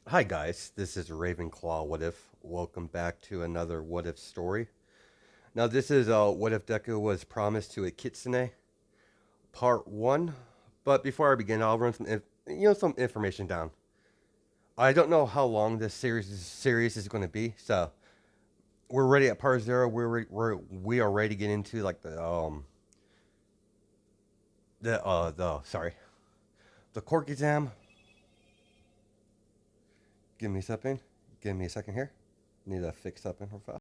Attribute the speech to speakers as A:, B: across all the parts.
A: Hi guys, this is Ravenclaw What If. Welcome back to another What If story. Now this is What If Deku was promised to a Kitsune, part 1. But before I begin, I'll run some information down. I don't know how long this series is going to be, so we're ready at part 0. We are ready to get into like the court exam. Give me something. Give me a second here. Need to fix something real fast.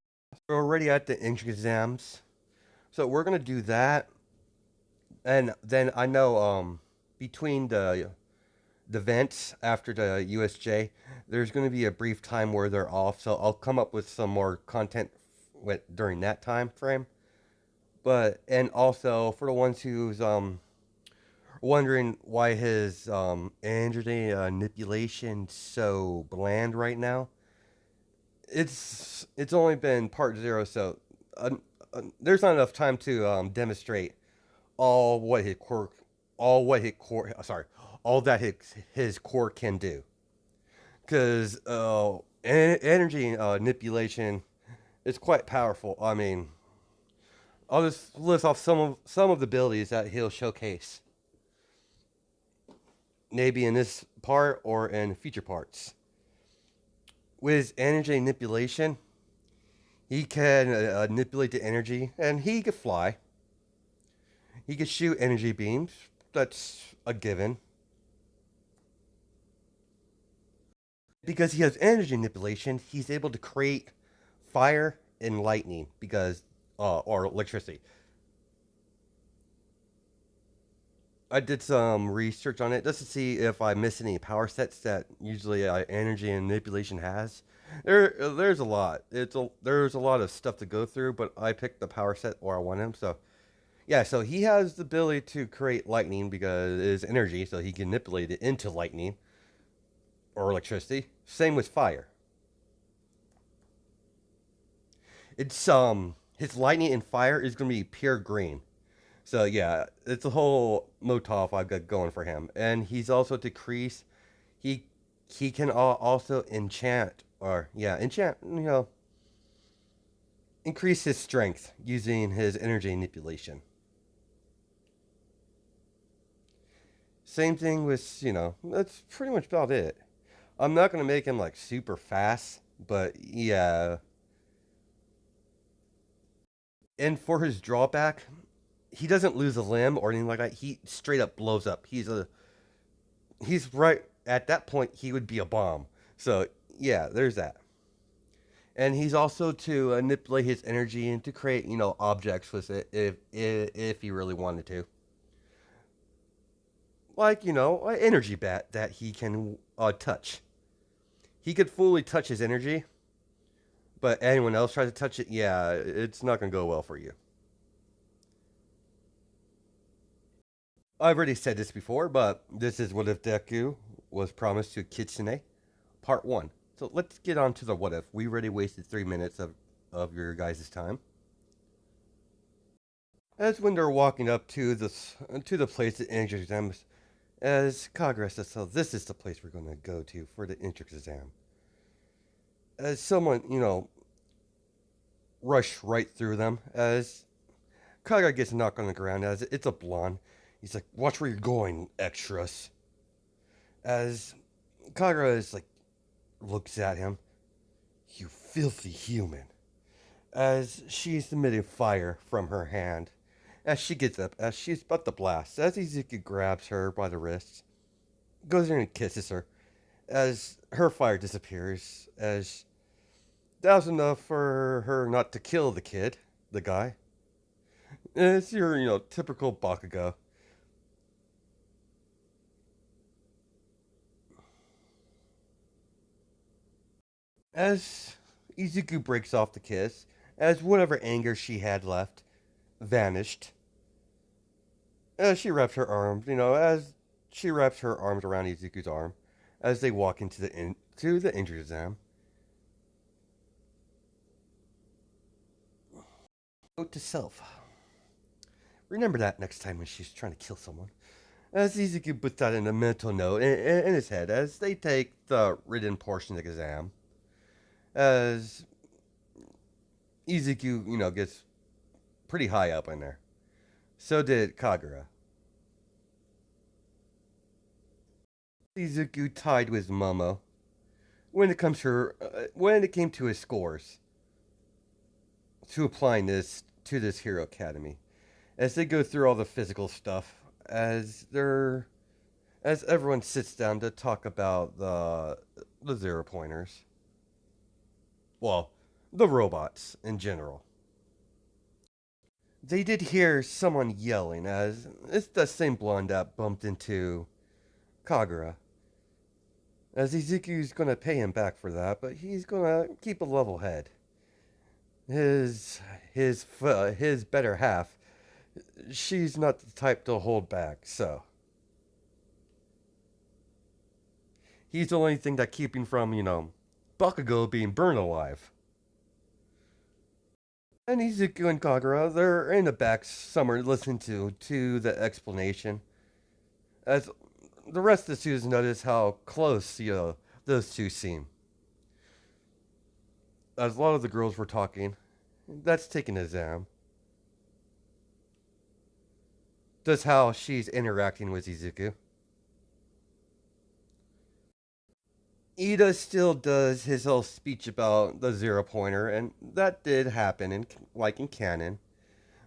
A: We're already at the entrance exams. So we're gonna do that, and then I know between the events after the USJ, there's gonna be a brief time where they're off. So I'll come up with some more content during that time frame. But and also for the ones who's wondering why his energy manipulation so bland right now, it's only been part 0, so uh, there's not enough time to demonstrate all what his core, all what his core, sorry, all that his core can do. Because energy manipulation is quite powerful. I mean, I'll just list off some of the abilities that he'll showcase, maybe in this part or in future parts. With energy manipulation, he can manipulate the energy, and he can fly. He can shoot energy beams. That's a given. Because he has energy manipulation, he's able to create fire and lightning because or electricity. I did some research on it just to see if I miss any power sets that usually energy and manipulation has. There's a lot. There's a lot of stuff to go through, but I picked the power set where I want him. So yeah, so he has the ability to create lightning because it is energy, so he can manipulate it into lightning or electricity. Same with fire. It's his lightning and fire is gonna be pure green. So yeah, it's a whole motif I've got going for him, and he's also decrease. He he can also enchant or yeah enchant. Increase his strength using his energy manipulation. Same thing with that's pretty much about it. I'm not gonna make him like super fast, but yeah. And for his drawback, he doesn't lose a limb or anything like that. He straight up blows up. He's right at that point. He would be a bomb. So yeah, there's that. And he's also to manipulate his energy and to create objects with it if he really wanted to, like an energy bat that he can touch. He could fully touch his energy, but anyone else tries to touch it, yeah, it's not gonna go well for you. I've already said this before, but this is what if Deku was promised to Kitsune, part 1. So let's get on to the what if. We already wasted 3 minutes of your guys' time. As when they're walking up to the place that entrance exam, as Kagura says, so this is the place we're going to go to for the entrance exam. As someone, rush right through them, as Kagura gets knocked on the ground, as it's a blonde. He's like, watch where you're going, extras. As Kagura is like, looks at him, you filthy human. As she's emitting fire from her hand. As she gets up, as she's about to blast, as Izuku grabs her by the wrists, goes in and kisses her, as her fire disappears, as that was enough for her not to kill the kid, the guy. It's your, typical Bakugo. As Izuku breaks off the kiss, as whatever anger she had left vanished, as she wraps her arms, as she wraps her arms around Izuku's arm, as they walk to the injury exam. Note to self: remember that next time when she's trying to kill someone. As Izuku puts that in a mental note in his head as they take the written portion of the exam. As Izuku, gets pretty high up in there. So did Kagura. Izuku tied with Momo when it came to his scores to applying this to this Hero Academy. As they go through all the physical stuff, as everyone sits down to talk about the 0 pointers. Well, the robots in general. They did hear someone yelling as it's the same blonde that bumped into Kagura. As Izuku's gonna pay him back for that, but he's gonna keep a level head. His better half, she's not the type to hold back, so he's the only thing that keeping from, Bakugo being burned alive. And Izuku and Kagura, they're in the back somewhere listening to the explanation. As the rest of the students notice how close, those two seem. As a lot of the girls were talking, that's taking an exam. Just how she's interacting with Izuku. Ida still does his whole speech about the 0 pointer, and that did happen in canon.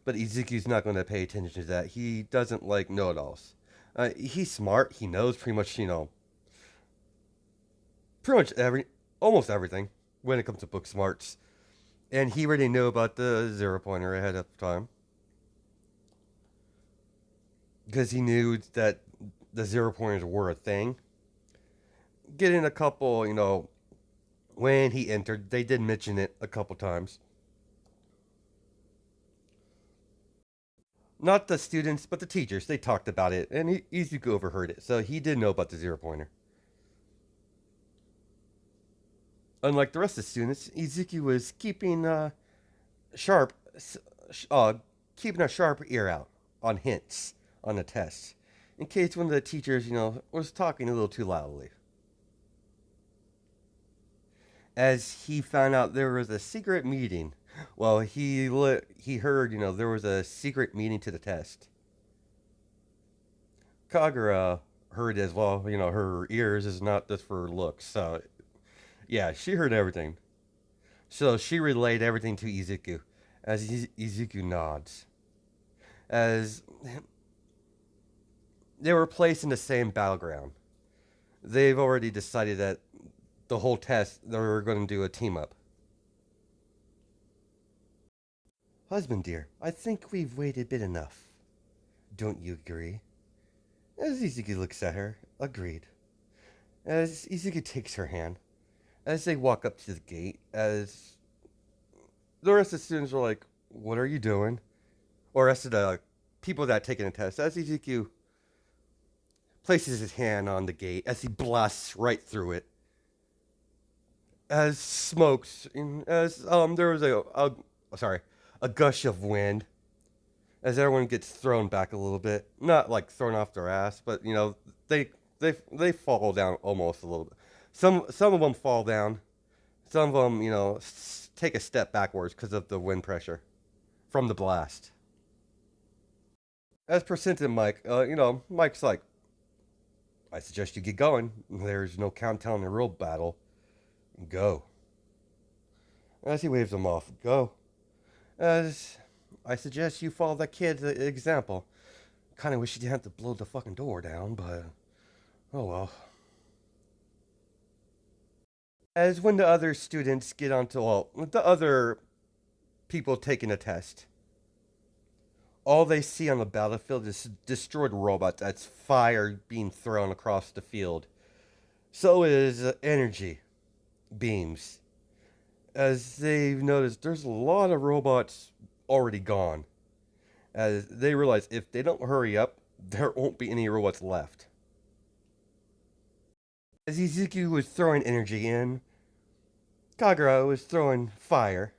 A: But Izuku's not going to pay attention to that. He doesn't like know-it-alls. He's smart. He knows pretty much almost everything when it comes to book smarts, and he already knew about the 0 pointer ahead of time because he knew that the 0 pointers were a thing. Getting a couple, when he entered, they did mention it a couple times. Not the students, but the teachers. They talked about it, and Izuku overheard it, so he did know about the 0 pointer. Unlike the rest of the students, Izuku was sharp, uh, keeping a sharp ear out on hints on the test, in case one of the teachers, was talking a little too loudly. As he found out there was a secret meeting. Well, he heard, there was a secret meeting to the test. Kagura heard as well, her ears is not just for looks. So, yeah, she heard everything. So she relayed everything to Izuku as Izuku nods. As they were placed in the same battleground. They've already decided that the whole test, they're going to do a team up. Husband dear, I think we've waited a bit enough. Don't you agree? As Izuku looks at her, agreed. As Izuku takes her hand, as they walk up to the gate, as the rest of the students are like, what are you doing? Or rest of the people that are taking the test, as Izuku places his hand on the gate, as he blasts right through it, as smokes, as there was a gush of wind, as everyone gets thrown back a little bit, not like thrown off their ass, but they they fall down almost a little bit. Some of them fall down, some of them take a step backwards because of the wind pressure from the blast. As presented, Mike, Mike's like, I suggest you get going. There's no countdown in a real battle. Go. As he waves them off, go. As I suggest you follow that kid's example. Kind of wish you didn't have to blow the fucking door down, but oh well. As when the other students get onto the other people taking a test, all they see on the battlefield is destroyed robots as fire being thrown across the field. So is energy beams. As they've noticed, there's a lot of robots already gone. As they realize if they don't hurry up, there won't be any robots left. As Izuku was throwing energy in, Kagura was throwing fire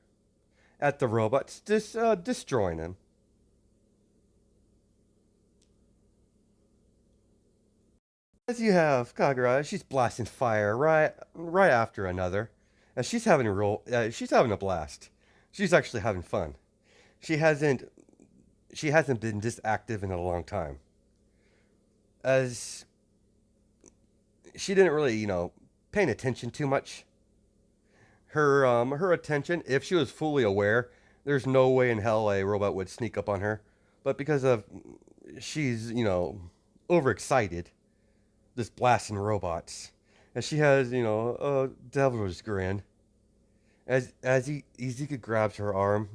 A: at the robots, destroying them. As you have Kagura, she's blasting fire right after another, and she's having a blast. She's actually having fun. She hasn't she hasn't been this active in a long time. As she didn't really, paying attention too much. Her attention, if she was fully aware, there's no way in hell a robot would sneak up on her. But because of she's, overexcited, just blasting robots. And she has, a devil's grin. As Ezekiel grabs her arm,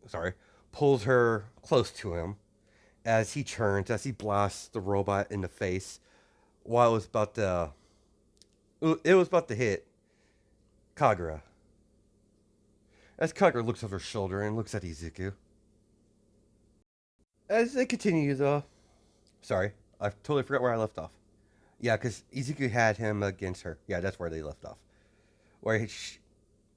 A: sorry, pulls her close to him as he turns, as he blasts the robot in the face while it was about to hit Kagura. As Kagura looks over her shoulder and looks at Izuku. As they continue the sorry, I totally forgot where I left off. Yeah, because Izuku had him against her. Yeah, that's where they left off. Where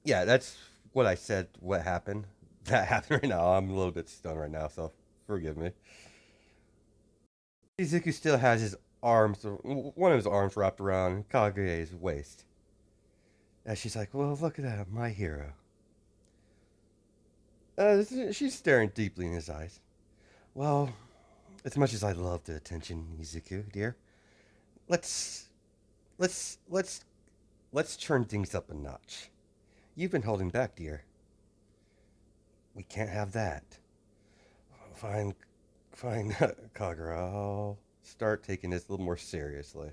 A: yeah, that's what I said. What happened? That happened right now. I'm a little bit stunned right now, so forgive me. Izuku still has one of his arms wrapped around Kaguya's waist. And she's like, "Well, look at that, my hero." She's staring deeply in his eyes. Well, as much as I love the attention, Izuku, dear, let's let's let's let's turn things up a notch. You've been holding back, dear. We can't have that. Fine, fine, Kagura. I'll start taking this a little more seriously.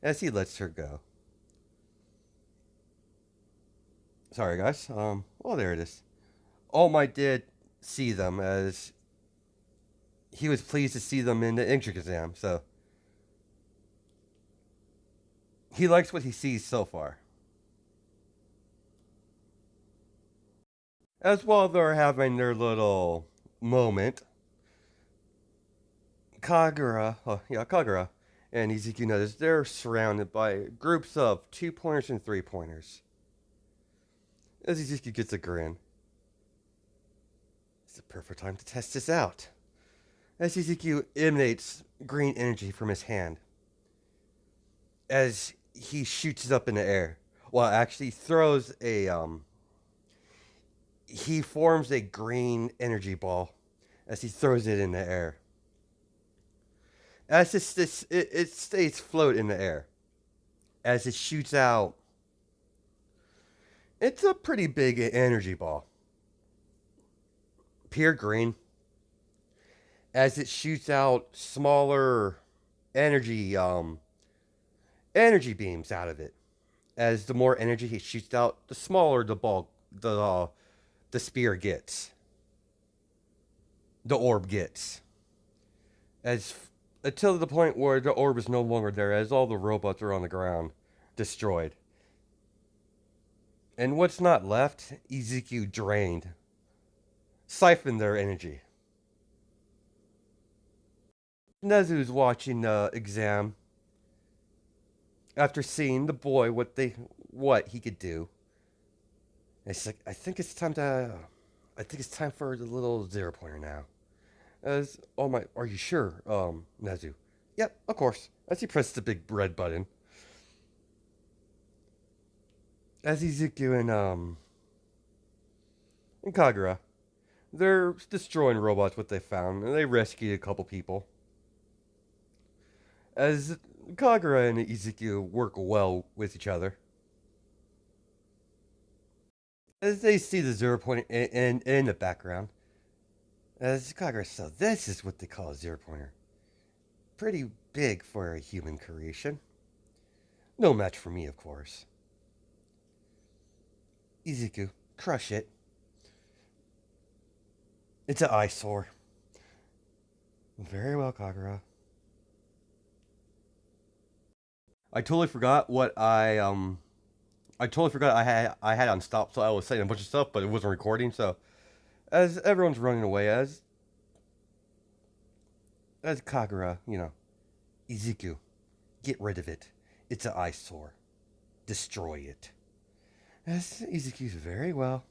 A: As he lets her go. Sorry, guys. Oh, there it is. All Might did see them as he was pleased to see them in the entry exam, so he likes what he sees so far. As while they're having their little moment, Kagura and Izuku notice they're surrounded by groups of 2 pointers and 3 pointers. As Izuku gets a grin, it's the perfect time to test this out. As Izuku emanates green energy from his hand, as he shoots it up in the air, well, actually throws he forms a green energy ball as he throws it in the air. As it stays float in the air, as it shoots out, it's a pretty big energy ball. Pure green, as it shoots out smaller energy energy beams out of it. As the more energy he shoots out, the smaller the spear gets, the orb gets. As until the point where the orb is no longer there, as all the robots are on the ground, destroyed. And what's not left, Ezekiel drained, siphoned their energy. Nezu's watching the exam after seeing the boy what he could do. And it's like I think it's time for the little 0 pointer now. As oh my, are you sure, Nezu? Yep, of course. As he presses the big red button, as Izuku and Kagura, they're destroying robots. What they found, and they rescued a couple people. As Kagura and Izuku work well with each other, as they see the 0 pointer in the background, as Kagura, so this is what they call a 0 pointer. Pretty big for a human creation. No match for me, of course. Izuku, crush it. It's an eyesore. Very well, Kagura. I totally forgot what I totally forgot I had on stop, so I was saying a bunch of stuff, but it wasn't recording. So as everyone's running away, as Kagura, Izuku, get rid of it. It's an eyesore. Destroy it. As Izuku's very well,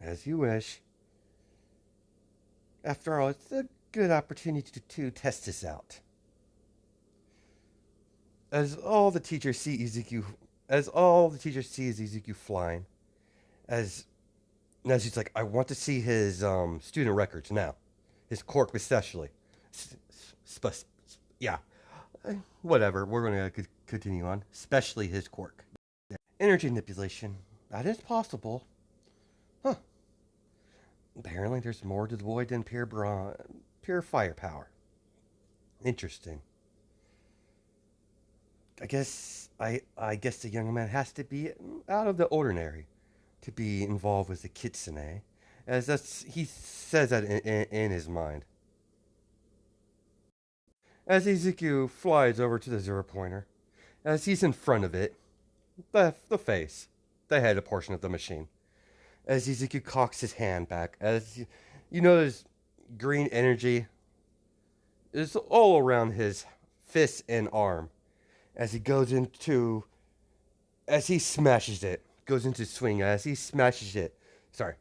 A: as you wish. After all, it's a good opportunity to test this out. As all the teachers see Izuku, as all the teachers see is Izuku flying, as as he's like, I want to see his student records now, his quirk especially. Sp- yeah, whatever. We're gonna continue on, especially his quirk. Energy manipulation. That is possible. Huh. Apparently, there's more to the void than pure firepower. Interesting. I guess the young man has to be out of the ordinary to be involved with the Kitsune, as that's he says that in his mind. As Izuku flies over to the zero pointer, as he's in front of it, the face, the head portion of the machine. As Izuku cocks his hand back, as you notice, green energy is all around his fist and arm, as he goes into, as he smashes it, goes into swing, as he smashes it. Sorry,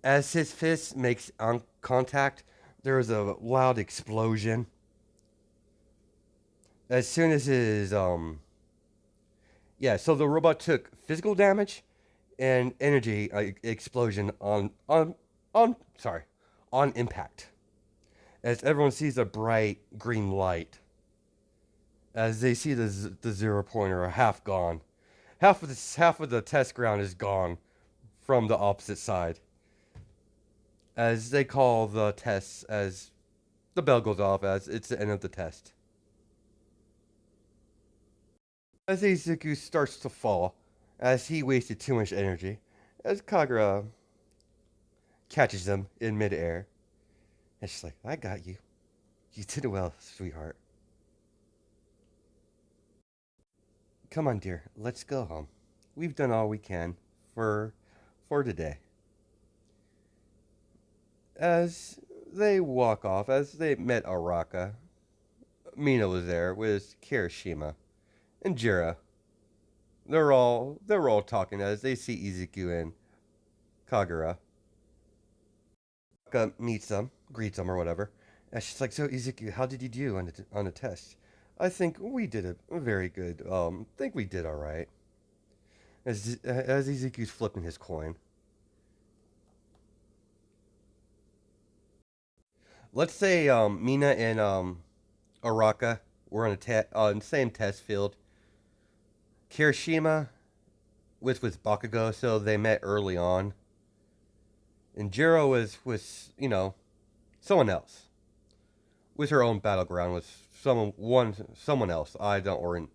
A: as his fist makes contact, there is a loud explosion. As soon as his yeah, so the robot took physical damage and energy explosion on sorry, on impact. As everyone sees a bright green light, as they see the zero pointer half gone, half of the test ground is gone from the opposite side. As they call the test, as the bell goes off, as it's the end of the test. As Izuku starts to fall, as he wasted too much energy, as Kagura catches him in midair, and she's like, I got you. You did well, sweetheart. Come on, dear, let's go home. We've done all we can for for today. As they walk off, as they met Araka, Mina was there with Kirishima and Jira. They're all talking as they see Izuku and Kagura. Araka meets them, greets them or whatever. And she's like, "So Izuku, how did you do on the test?" I think we did a very good. Think we did all right. As Izuku's flipping his coin. Let's say Mina and Araka were on the same test field. Kirishima with Bakugo, so they met early on. And Jiro was someone else with her own battleground with someone else. I don't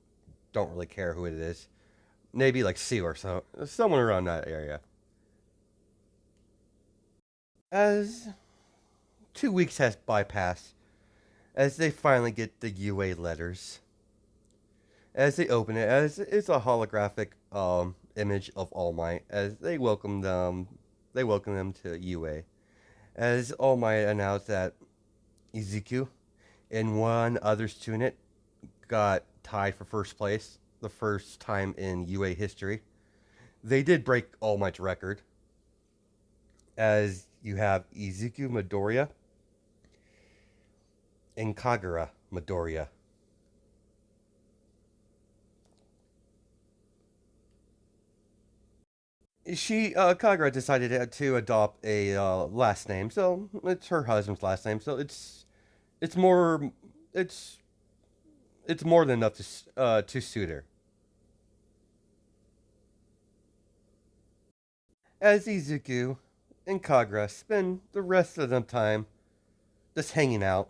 A: really care who it is. Maybe like C or so, someone around that area. As 2 weeks has bypassed, as they finally get the UA letters, as they open it, as it's a holographic image of All Might, as they welcome them to UA. As All Might announced that Izuku and one other student got tied for first place, the first time in UA history. They did break All Might's record, as you have Izuku Midoriya and Kagura Midoriya. Kagura decided to adopt a last name, so it's her husband's last name. So it's more it's it's more than enough to suit her. As Izuku and Kagura spend the rest of the time just hanging out,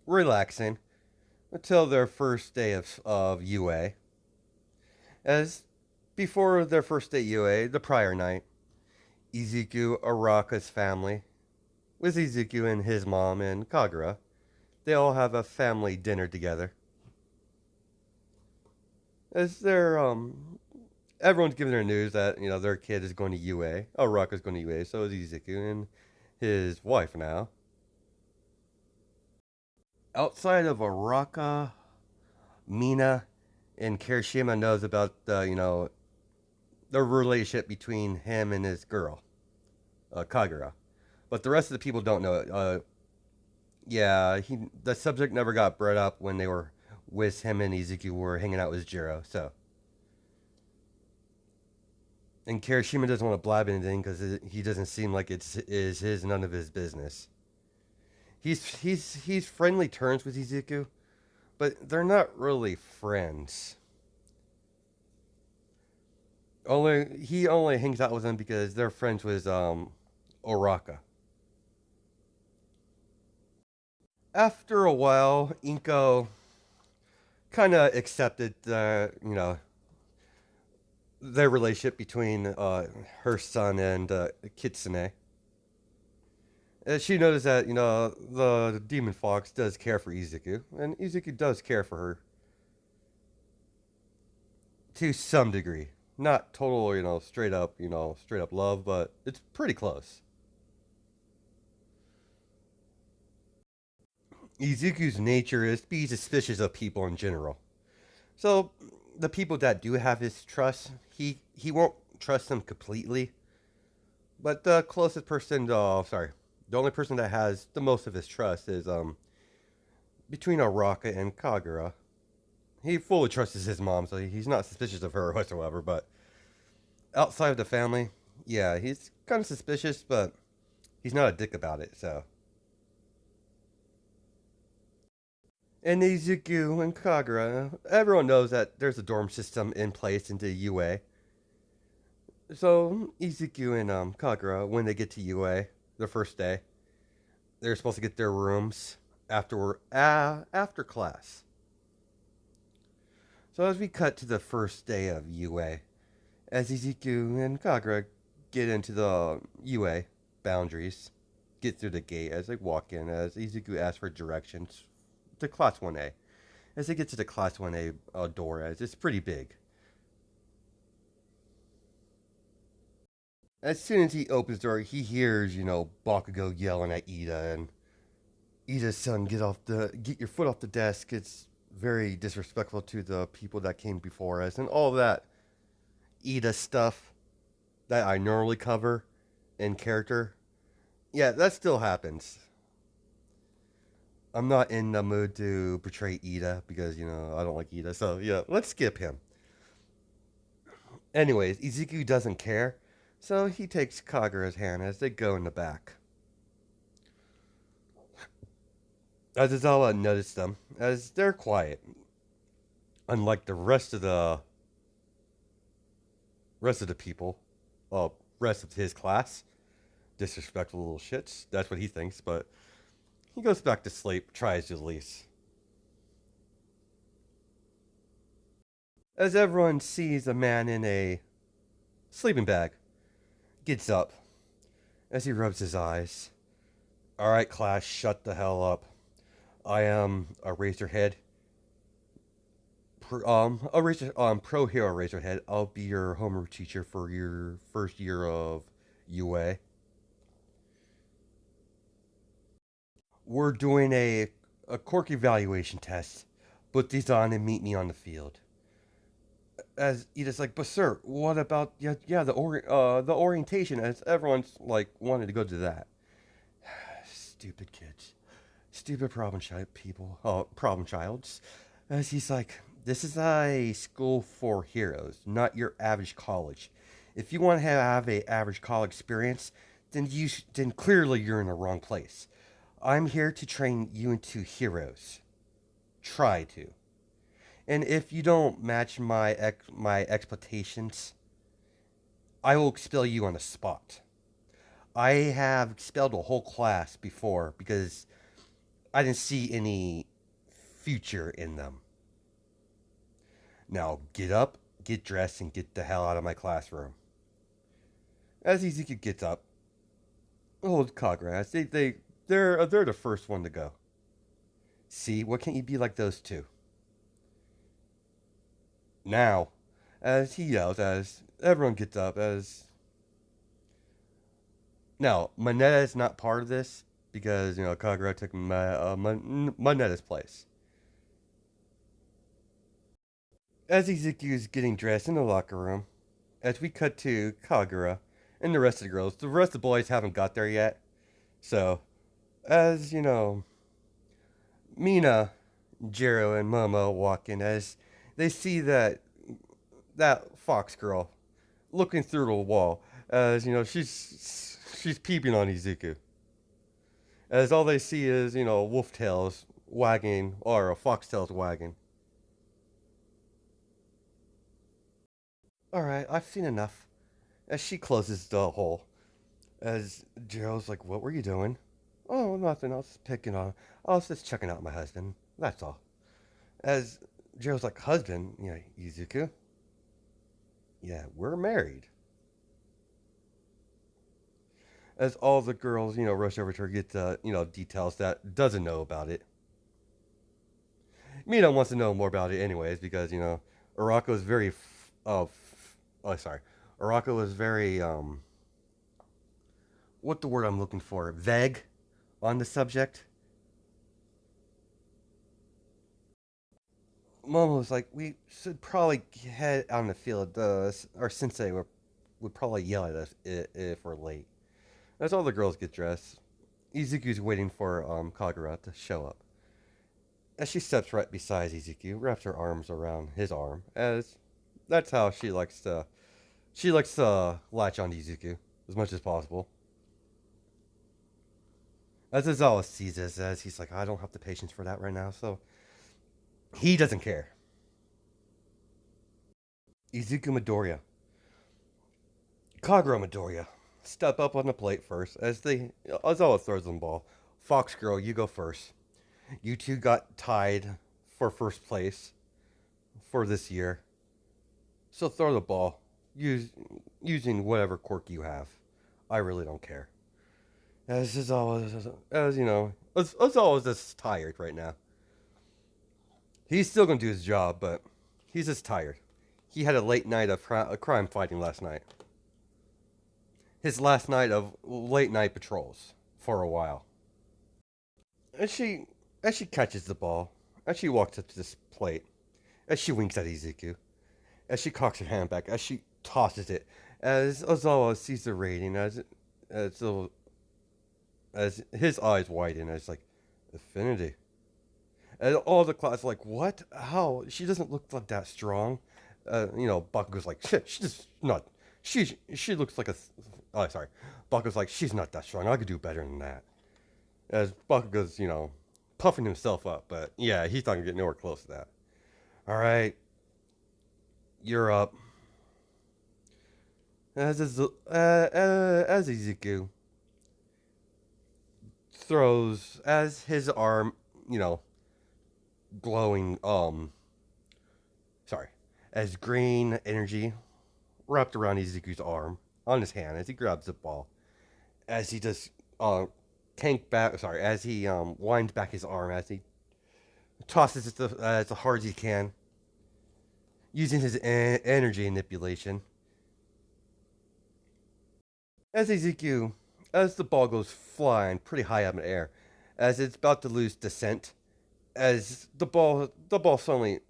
A: relaxing, until their first day of UA. As before their first day UA, the prior night, Izuku Araka's family, with Izuku and his mom and Kagura, they all have a family dinner together. As they're everyone's giving their news that their kid is going to UA. Araka's going to UA, so is Izuku and his wife now. Outside of Araka, Mina and Kirishima knows about the relationship between him and his girl, Kagura, but the rest of the people don't know it. Yeah, the subject never got brought up with him and Izuku were hanging out with Jiro. So, and Kirishima doesn't want to blab anything because he doesn't seem like it is his none of his business. He's friendly terms with Izuku, but they're not really friends. Only he only hangs out with them because they're friends with Oraka. After a while, Inko kind of accepted their relationship between her son and Kitsune. She noticed that the demon fox does care for Izuku, and Izuku does care for her to some degree. Not total, straight up love, but it's pretty close. Izuku's nature is to be suspicious of people in general. So the people that do have his trust, he won't trust them completely. But the closest person, the only person that has the most of his trust is between Araka and Kagura. He fully trusts his mom, so he's not suspicious of her whatsoever. But outside of the family, yeah, he's kind of suspicious, but he's not a dick about it. So, and Izuku and Kagura, everyone knows that there's a dorm system in place into UA. So Izuku and Kagura, when they get to UA, their first day, they're supposed to get their rooms after class. So as we cut to the first day of UA, as Izuku and Kagura get into the UA boundaries, get through the gate as they walk in, as Izuku asks for directions to Class 1A. As they get to the Class 1A door, as it's pretty big. As soon as he opens the door, he hears, Bakugo yelling at Ida, and Ida's son, get your foot off the desk. It's very disrespectful to the people that came before us, and all that Ida stuff that I normally cover in character. Yeah, that still happens. I'm not in the mood to portray Ida because, I don't like Ida. So, yeah, let's skip him. Anyways, Izuku doesn't care, so he takes Kagura's hand as they go in the back. As Azawa noticed them, as they're quiet, unlike the rest of the people, rest of his class, disrespectful little shits. That's what he thinks, but he goes back to sleep, tries to release. As everyone sees a man in a sleeping bag, gets up as he rubs his eyes. Alright, class, shut the hell up. I am a Razorhead. Pro Hero Razorhead. I'll be your homeroom teacher for your first year of UA. We're doing a quirk evaluation test. Put these on and meet me on the field. As Edith's like, but sir, what about the orientation? As everyone's like wanted to go to that. Stupid kids, stupid problem childs. As he's like, this is a school for heroes, not your average college. If you want to have a average college experience, then clearly you're in the wrong place. I'm here to train you into heroes. Try to. And if you don't match my expectations, I will expel you on the spot. I have expelled a whole class before because I didn't see any future in them. Now get up, get dressed, and get the hell out of my classroom. As Izuku gets up, old Kagura, they're the first one to go. See, what can't you be like those two? Now, as he yells, as everyone gets up, as now Moneta is not part of this because Kagura took Moneta's place. As Izuku's getting dressed in the locker room, as we cut to Kagura and the rest of the girls, the rest of the boys haven't got there yet. So, as Mina Jiro and Momo walk in as they see that fox girl looking through the wall. As she's peeping on Izuku. As all they see is wolf tails wagging or a fox tails wagging. All right, I've seen enough. As she closes the hole, as Jiro's like, "What were you doing?" "Oh, nothing. I was just picking on. I was just checking out my husband. That's all." As Jiro's like, "Husband? Yeah, Izuku. Yeah, we're married." As all the girls, rush over to her, get the, details that doesn't know about it. Mina wants to know more about it anyways because, Arako is very, oh, sorry. Arako is very, what the word I'm looking for? Vague on the subject. Momo was like, we should probably head on the field. Our sensei would probably yell at us if we're late. As all the girls get dressed, Izuku's waiting for Kagura to show up. As she steps right beside Izuku, wraps her arms around his arm, as that's how she likes to latch on to Izuku as much as possible. As Izawa sees this, as he's like, I don't have the patience for that right now, so he doesn't care. Izuku Midoriya, Kagura Midoriya, step up on the plate first as Izawa throws them ball. Fox girl, you go first. You two got tied for first place for this year. So throw the ball, use, using whatever quirk you have. I really don't care. As is always, as you know, as always, just tired right now. He's still gonna do his job, but he's just tired. He had a late night of crime fighting last night. His last night of late night patrols for a while. As she catches the ball, as she walks up to this plate, as she winks at Izuku, as she cocks her hand back, as she tosses it, as Ozawa sees the rating, as as his eyes widen, as like, affinity. And all the class like, what? How? She doesn't look like that strong. Bakugo's like, shit, she's not. She looks like a. Oh, sorry. Bakugo's like, she's not that strong. I could do better than that. As Bakugo's, puffing himself up, but yeah, he's not gonna get nowhere close to that. All right, you're up. As Izuku throws as his arm, you know, glowing. Sorry, as green energy wrapped around Izuku's arm on his hand as he grabs the ball, as he just tank back. Sorry, as he winds back his arm as he tosses it as hard as he can, using his energy manipulation. As Ezekiel, as the ball goes flying pretty high up in the air, as it's about to lose descent, as the ball suddenly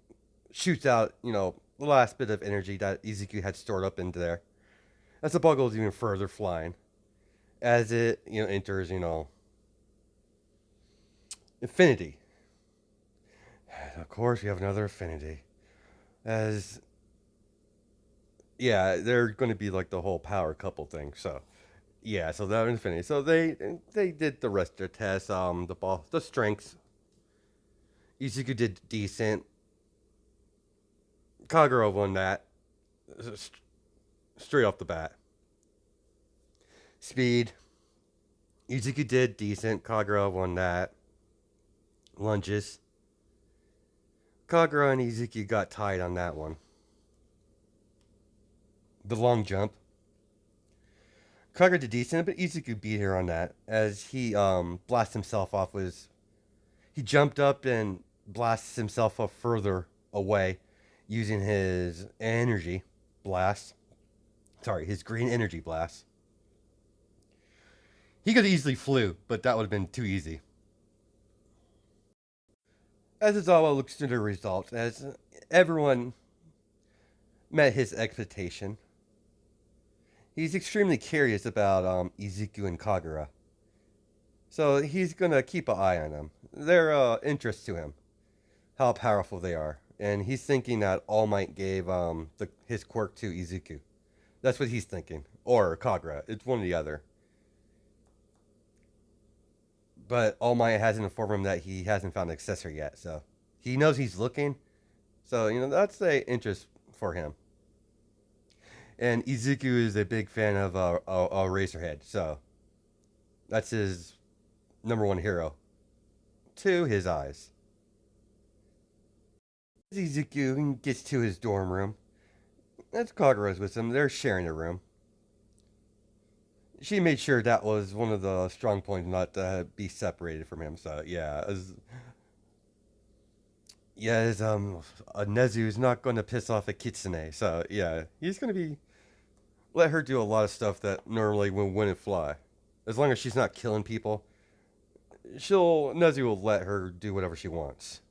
A: shoots out, the last bit of energy that Ezekiel had stored up into there. As the ball goes even further flying, as it enters infinity. And of course, we have another infinity. As yeah, they're going to be like the whole power couple thing. So yeah, so that infinity. So they did the rest of their tests. The strengths. Izuku did decent. Kagura won that straight off the bat. Speed. Izuku did decent. Kagura won that. Lunges. Kagura and Izuku got tied on that one. The long jump. Kagura did decent, but Izuku beat her on that as he blasts himself off. He jumped up and blasts himself up further away using his energy blast. Sorry, his green energy blast. He could have easily flew, but that would have been too easy. As Izawa looks through the results, as everyone met his expectation, he's extremely curious about Izuku and Kagura. So he's gonna keep an eye on them. They're interest to him. how powerful they are. And he's thinking that All Might gave his quirk to Izuku. That's what he's thinking. Or Kagura. It's one or the other. But All Might hasn't informed him that he hasn't found an accessor yet, so he knows he's looking. So, that's a interest for him. And Izuku is a big fan of Razorhead, so that's his number one hero to his eyes. As Izuku gets to his dorm room, that's Kagura's with him. They're sharing a room. She made sure that was one of the strong points, not to be separated from him. So Nezu is not going to piss off a Kitsune. So yeah, he's going to be let her do a lot of stuff that normally wouldn't fly. As long as she's not killing people, Nezu will let her do whatever she wants.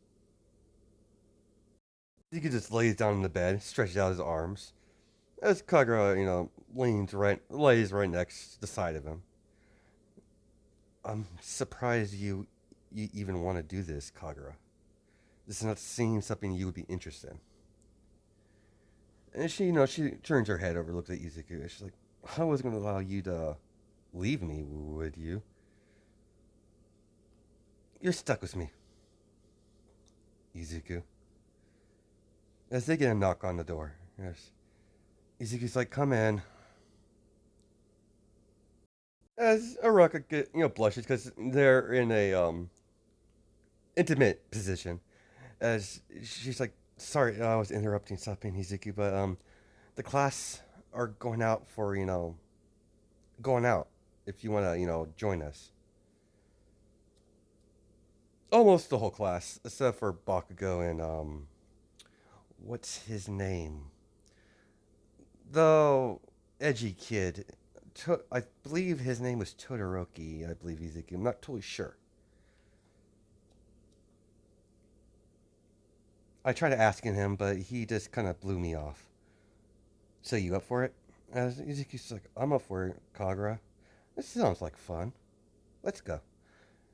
A: He can just lays down in the bed, stretches out his arms, as Kagura, lays right next to the side of him. I'm surprised you even want to do this, Kagura. This is not seem something you would be interested in. And she turns her head over, looks at Izuku, and she's like, I was going to allow you to leave me, would you? You're stuck with me, Izuku. As they get a knock on the door, yes, Izuku's like, come in. As Araka blushes because they're in a intimate position. As she's like, sorry, I was interrupting something, Izuku, but the class are going out. If you want to, join us. Almost the whole class, except for Bakugo and what's his name? The edgy kid. I believe his name was Todoroki. I believe Izuku. I'm not totally sure. I tried asking him, but he just kind of blew me off. So you up for it? As Izuku's like, I'm up for it, Kagura. This sounds like fun. Let's go.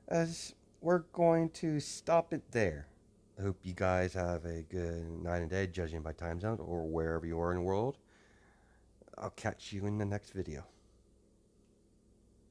A: As we're going to stop it there. I hope you guys have a good night and day, judging by time zone or wherever you are in the world. I'll catch you in the next video.